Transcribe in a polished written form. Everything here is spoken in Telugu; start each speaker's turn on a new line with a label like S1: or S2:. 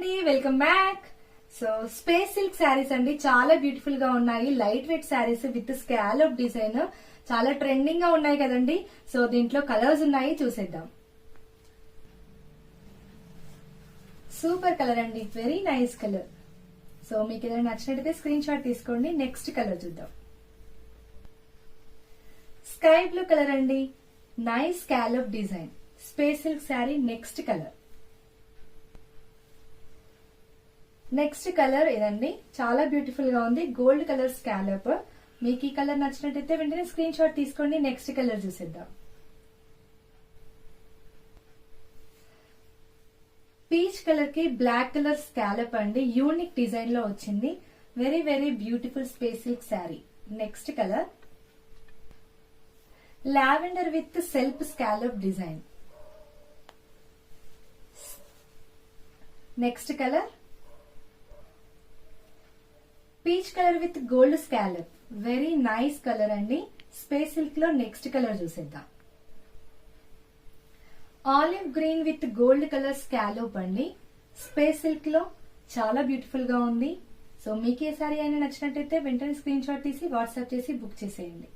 S1: అండి, welcome back. So space silk saris అండి, చాలా బ్యూటిఫుల్ గా ఉన్నాయి. Light weight saris with scallop design చాలా ట్రెండింగ్ గా ఉన్నాయి కదండి. సో దీంట్లో కలర్స్ ఉన్నాయి, చూసేద్దాం. సూపర్ కలర్ అండి, వెరీ నైస్ కలర్. సో మీకు ఏదైనా నచ్చినట్టయితే స్క్రీన్ షాట్ తీసుకోండి. నెక్స్ట్ కలర్ చూద్దాం. స్కై బ్లూ కలర్ అండి, nice scallop design, space silk sari. Next colour. Next colour ఇదండి, చాలా బ్యూటిఫుల్ గా ఉంది. Gold colour scallop. మీకు ఈ కలర్ నచ్చినట్టయితే వెంటనే స్క్రీన్ షాట్ తీసుకోండి. నెక్స్ట్ కలర్ చూసేద్దాం. పీచ్ కలర్ కి బ్లాక్ కలర్ స్కాలప్ అండి, యూనిక్ డిజైన్ లో వచ్చింది. Very very beautiful space silk sari. Next colour lavender with self scallop design. Next colour peach colour with gold scallop, very nice colour అండి. స్పేస్ సిల్క్ లో నెక్స్ట్ కలర్ చూసేద్దాం. Olive green with gold colour scallop అండి, స్పేస్ సిల్క్ లో చాలా బ్యూటిఫుల్ గా ఉంది. సో మీకు ఏ సారీ అయినా నచ్చినట్టయితే వెంటనే స్క్రీన్ షాట్ తీసి వాట్సాప్ చేసి బుక్ చేసేయండి.